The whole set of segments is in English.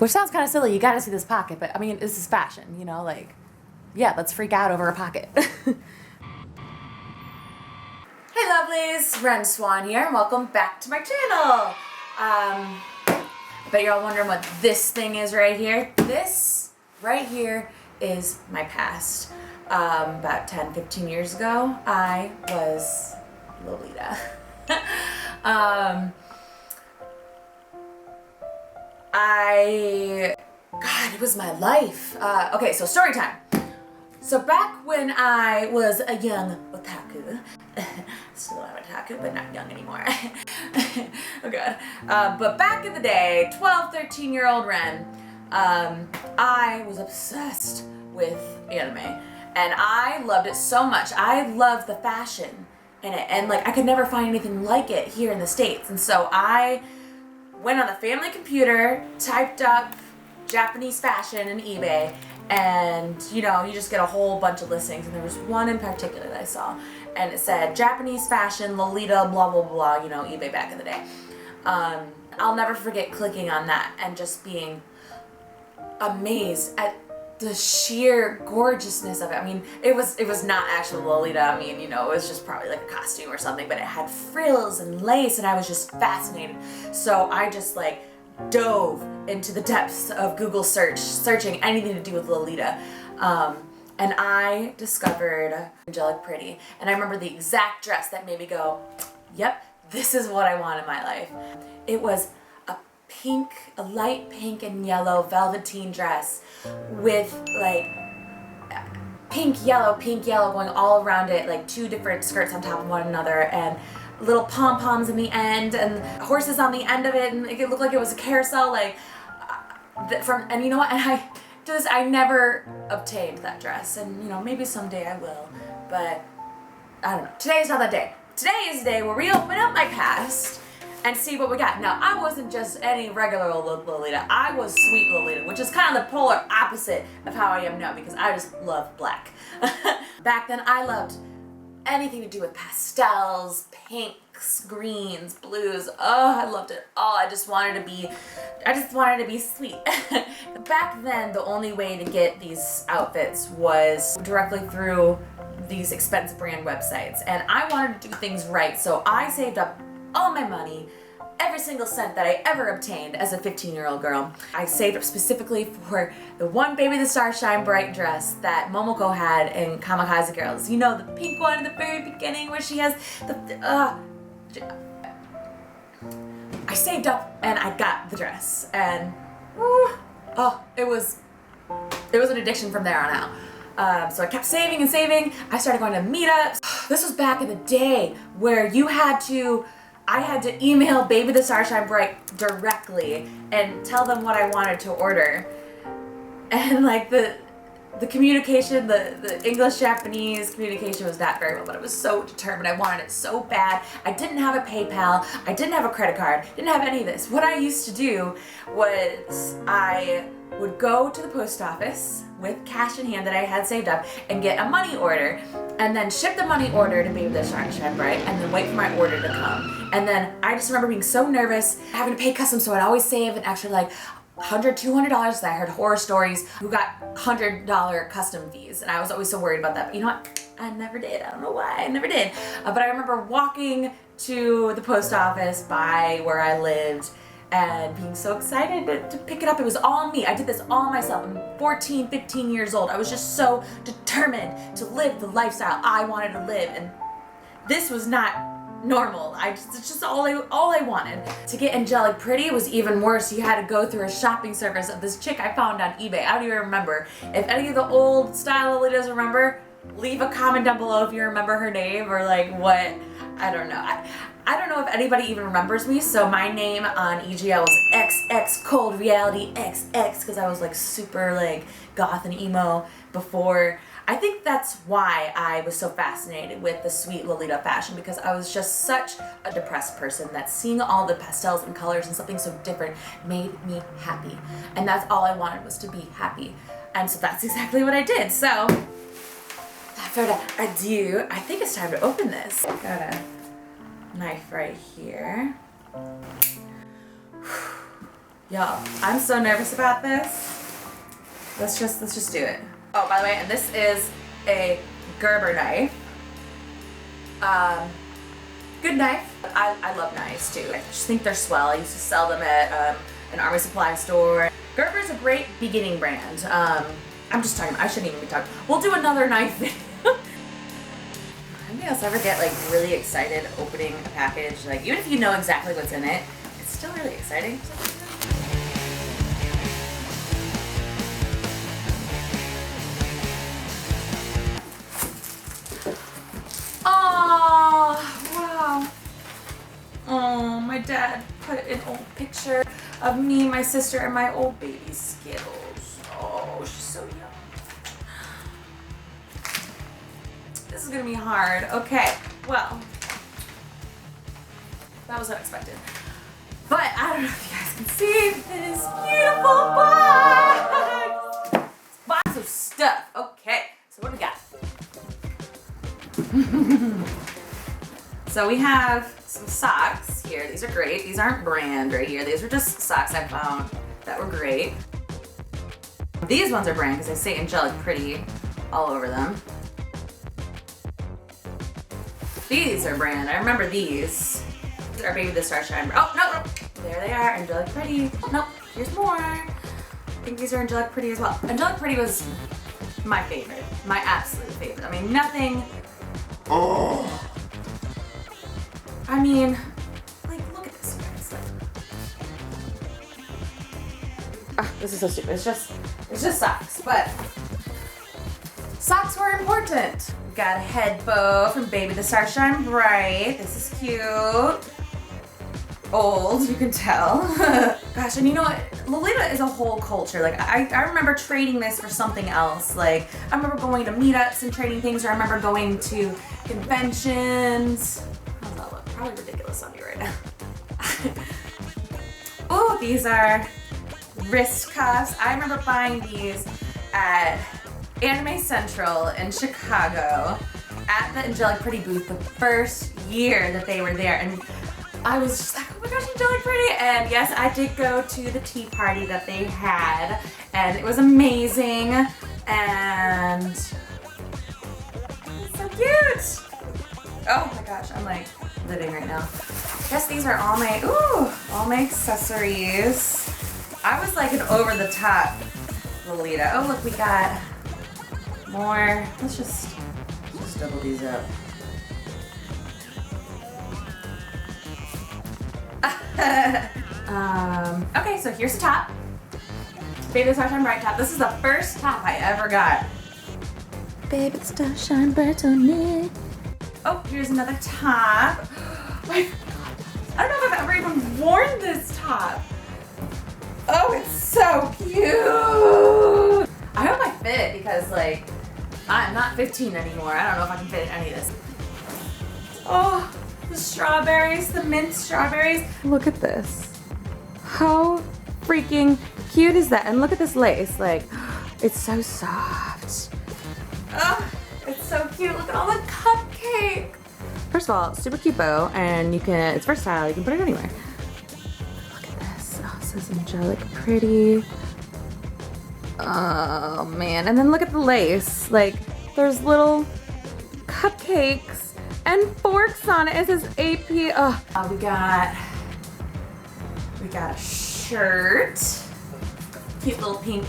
Which sounds kind of silly, you gotta see this pocket, but I mean, this is fashion, you know, like, yeah, let's freak out over a pocket. Hey lovelies, Ren Swan here, and welcome back to my channel. I bet you're all wondering what this thing is right here. This right here is my past. About 10-15 years ago, I was Lolita. God, it was my life. Okay, so story time. So back when I was a young otaku, still am otaku, but not young anymore. Oh god. But back in the day, 12, 13-year-old Ren, I was obsessed with anime. And I loved it so much. I loved the fashion in it. And like, I could never find anything like it here in the States. And so I went on the family computer, typed up Japanese fashion in eBay, and you know, you just get a whole bunch of listings, and there was one in particular that I saw, and it said Japanese fashion, Lolita, blah blah blah, you know, eBay back in the day. I'll never forget clicking on that and just being amazed at the sheer gorgeousness of it. I mean, it was not actual Lolita. I mean, you know, it was just probably like a costume or something, but it had frills and lace, and I was just fascinated. So I just like dove into the depths of Google searching anything to do with Lolita. And I discovered Angelic Pretty. And I remember the exact dress that made me go, yep, this is what I want in my life. It was a light pink and yellow velveteen dress with like pink, yellow going all around it, like two different skirts on top of one another, and little pom-poms in the end, and horses on the end of it, and it looked like it was a carousel, like, and you know what, and I never obtained that dress, and you know, maybe someday I will, but I don't know. Today's not that day. Today is the day where we open up my past and see what we got. Now, I wasn't just any regular Lolita. I was sweet Lolita, which is kind of the polar opposite of how I am now, because I just love black. Back then, I loved anything to do with pastels, pinks, greens, blues. Oh, I loved it all. I just wanted to be sweet. Back then, the only way to get these outfits was directly through these expensive brand websites, and I wanted to do things right, so I saved up all my money, every single cent that I ever obtained as a 15-year-old girl. I saved up specifically for the one Baby the Star Shine Bright dress that Momoko had in Kamikaze Girls. You know, the pink one at the very beginning where she has I saved up and I got the dress, and it was an addiction from there on out. So I kept saving and saving. I started going to meetups. This was back in the day where I had to email Baby the Starshine Bright directly and tell them what I wanted to order. And like the communication, the English-Japanese communication was not very well, but I was so determined. I wanted it so bad. I didn't have a PayPal. I didn't have a credit card. Didn't have any of this. What I used to do was I would go to the post office with cash in hand that I had saved up and get a money order, and then ship the money order to Baby the Starshine Bright, and then wait for my order to come. And then I just remember being so nervous, having to pay customs, so I'd always save an extra like $100, $200. That I heard horror stories who got $100 custom fees, and I was always so worried about that. But you know what? I never did. I don't know why. I never did. But I remember walking to the post office by where I lived and being so excited to pick it up. It was all me. I did this all myself. I'm 14, 15 years old. I was just so determined to live the lifestyle I wanted to live, and this was not normal. It's just all I wanted. To get Angelic Pretty was even worse. You had to go through a shopping service of this chick I found on eBay. I don't even remember. If any of the old style Lolitas remember, leave a comment down below if you remember her name or like what. I don't know. I don't know if anybody even remembers me, so my name on EGL was XX Cold Reality XX, because I was like super like goth and emo before. I think that's why I was so fascinated with the sweet Lolita fashion, because I was just such a depressed person that seeing all the pastels and colors and something so different made me happy. And that's all I wanted, was to be happy. And so that's exactly what I did. So, without further ado, I think it's time to open this. Got a knife right here. Y'all, I'm so nervous about this. Let's just do it. Oh, by the way, and this is a Gerber knife. Good knife. I love knives too. I just think they're swell. I used to sell them at an army supply store. Gerber's a great beginning brand. I'm just talking, I shouldn't even be talking. We'll do another knife video. Anybody else ever get like really excited opening a package? Like even if you know exactly what's in it, it's still really exciting. Oh, wow. Oh, my dad put an old picture of me, my sister, and my old baby Skittles. Oh, she's so young. This is gonna be hard. Okay, well, that was unexpected. But I don't know if you guys can see this beautiful box. Box of stuff. Okay, so what do we got? So we have some socks here. These are great. These aren't brand right here. These are just socks I found that were great. These ones are brand because they say Angelic Pretty all over them. These are brand. I remember these. These are Baby the Starshine. Oh, no. There they are. Angelic Pretty. Oh, nope. Here's more. I think these are Angelic Pretty as well. Angelic Pretty was my favorite. My absolute favorite. I mean, nothing. Oh. I mean, like, look at this, guys. Like, this is so stupid. It's just socks, but socks were important. We got a head bow from Baby the Starshine Bright. This is cute. Old, you can tell. Gosh, and you know what? Lolita is a whole culture. Like, I remember trading this for something else. Like, I remember going to meetups and trading things, or I remember going to conventions. How's that look? Probably ridiculous on me right now. Oh, these are wrist cuffs. I remember buying these at Anime Central in Chicago at the Angelic Pretty booth the first year that they were there. And I was just like, oh my gosh, Angelic Pretty. And yes, I did go to the tea party that they had, and it was amazing. And it's so cute. Oh my gosh, I'm like living right now. I guess these are all my accessories. I was like an over the top Lolita. Oh look, we got more. Let's just double these up. Okay, so here's the top. Baby the Starshine Bright top. This is the first top I ever got. Baby the Starshine Bright on it. Oh, here's another top. I don't know if I've ever even worn this top. Oh, it's so cute. I hope I fit because like I'm not 15 anymore. I don't know if I can fit in any of this. Oh, the strawberries, the mint strawberries. Look at this. How freaking cute is that? And look at this lace. Like, it's so soft. Oh, it's so cute. Look at all the cupcake. First of all, super cute bow, and it's versatile. You can put it anywhere. Look at this. Oh, it says Angelic Pretty. Oh man, and then look at the lace. Like, there's little cupcakes and forks on it. It says AP. We got a shirt. Cute little pink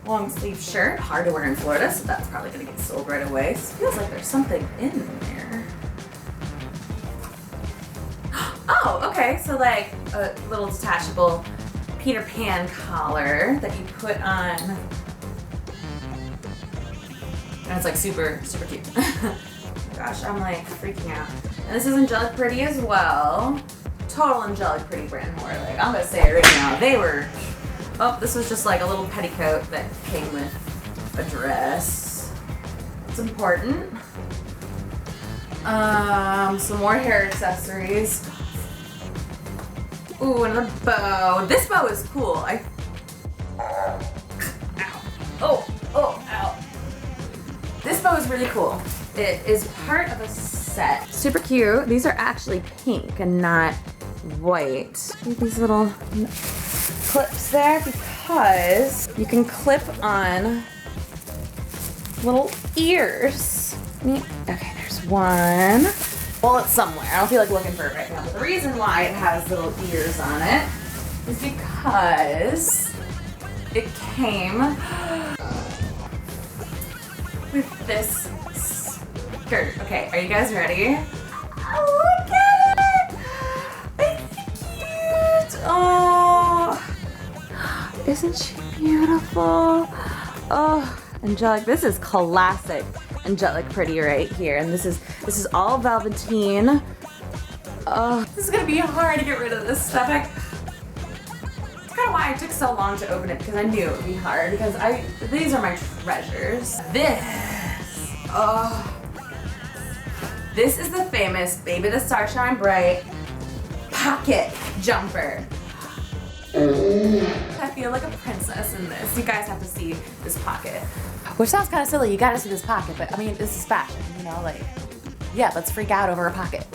long sleeve shirt. Hard to wear in Florida, so that's probably gonna get sold right away. It feels like there's something in there. Oh, okay, so like a little detachable Peter Pan collar that you put on. And it's like super, super cute. Gosh, I'm like freaking out. And this is Angelic Pretty as well. Total Angelic Pretty brand whore. Like, I'm gonna say it right now. They were, oh, this was just like a little petticoat that came with a dress. It's important. Some more hair accessories. Ooh, another bow. This bow is cool. Ow. Oh, ow. This bow is really cool. It is part of a set. Super cute. These are actually pink and not white. These little clips there because you can clip on little ears. Okay, there's one. Well, it's somewhere. I don't feel like looking for it right now, but the reason why it has little ears on it is because it came with this skirt. Okay, are you guys ready? Oh, look at it! It's cute! Oh, isn't she beautiful? Oh, Angelic, this is classic Angelic pretty right here, and this is all velveteen. Oh, this is gonna be hard to get rid of this stuff. That's kind of why I took so long to open it, because I knew it would be hard, because these are my treasures. This is the famous Baby the Star Shine Bright pocket jumper. I feel like a princess in this. You guys have to see this pocket. Which sounds kind of silly, you gotta see this pocket, but I mean, this is fashion, you know, like, yeah, let's freak out over a pocket.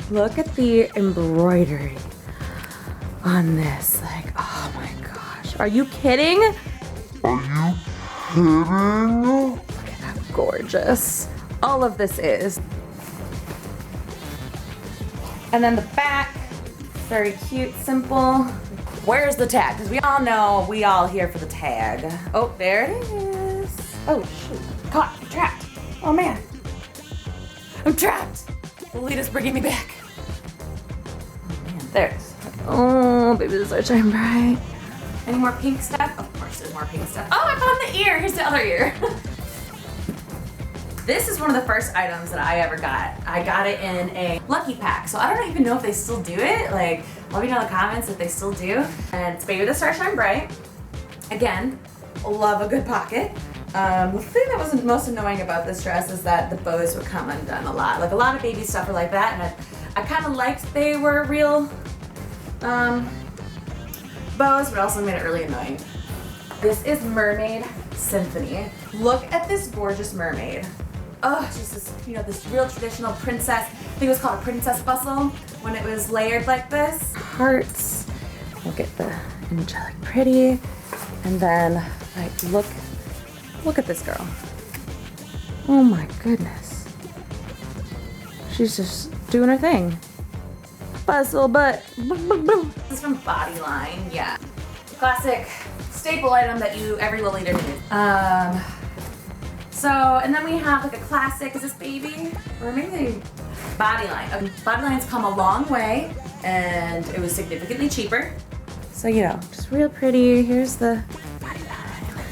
Look at the embroidery on this. Like, oh my gosh. Are you kidding? Are you kidding? Look at that, gorgeous. All of this is. And then the back, very cute, simple. Where's the tag? Because we all know we all here for the tag. Oh, there it is. Oh shoot, caught, I'm trapped. Oh man, I'm trapped. Lolita's bringing me back. Oh man, there's. Oh, Baby the Star Shine Bright. Any more pink stuff? Of course there's more pink stuff. Oh, I found the ear, here's the other ear. This is one of the first items that I ever got. I got it in a lucky pack, so I don't even know if they still do it. Like, let me know in the comments if they still do. And it's Baby the Star Shine Bright. Again, love a good pocket. The thing that was most annoying about this dress is that the bows would come undone a lot. Like, a lot of baby stuff are like that, and I kind of liked they were real bows, but also made it really annoying. This is Mermaid Symphony. Look at this gorgeous mermaid. Oh, just this, you know, this real traditional princess. I think it was called a princess bustle when it was layered like this. Hearts. Look at the Angelic pretty. And then, like, look at this girl. Oh my goodness. She's just doing her thing. Bustle butt. This is from Bodyline, yeah. Classic staple item that every Lolita needs. So, and then we have like a classic, is this Baby? Or maybe Bodyline. Bodyline's come a long way, and it was significantly cheaper. So, you know, just real pretty. Here's the Bodyline.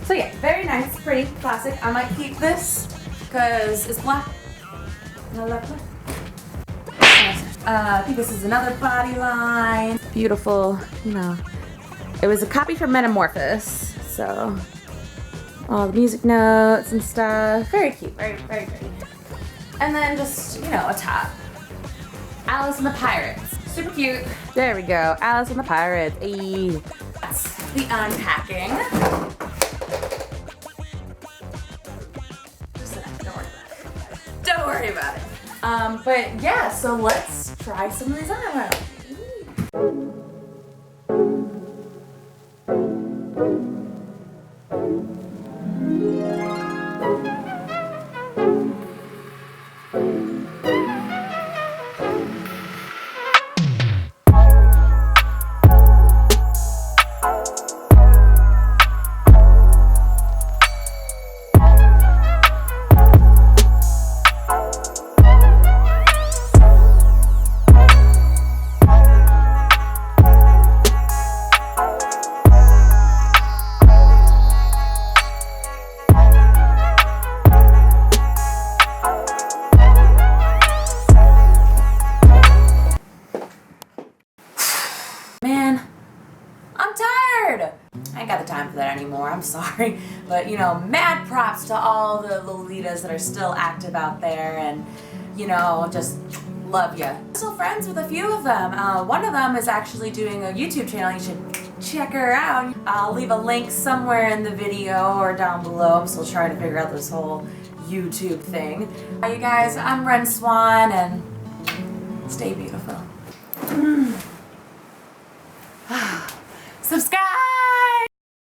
So yeah, very nice, pretty, classic. I might keep this, because it's black. And I love black. I think this is another Bodyline. Beautiful, you know. It was a copy from Metamorphosis, so all the music notes and stuff. Very cute, very, very pretty. And then just, you know, a top. Alice and the Pirates. Super cute. There we go, Alice and the Pirates. Ayy. That's the unpacking. Don't worry about it. But yeah, so let's try some of these on. I ain't got the time for that anymore, I'm sorry. But, you know, mad props to all the Lolitas that are still active out there, and, you know, just love ya. I'm still friends with a few of them. One of them is actually doing a YouTube channel. You should check her out. I'll leave a link somewhere in the video or down below. I'm still trying to figure out this whole YouTube thing. Hi, you guys, I'm Ren Swan, and stay beautiful.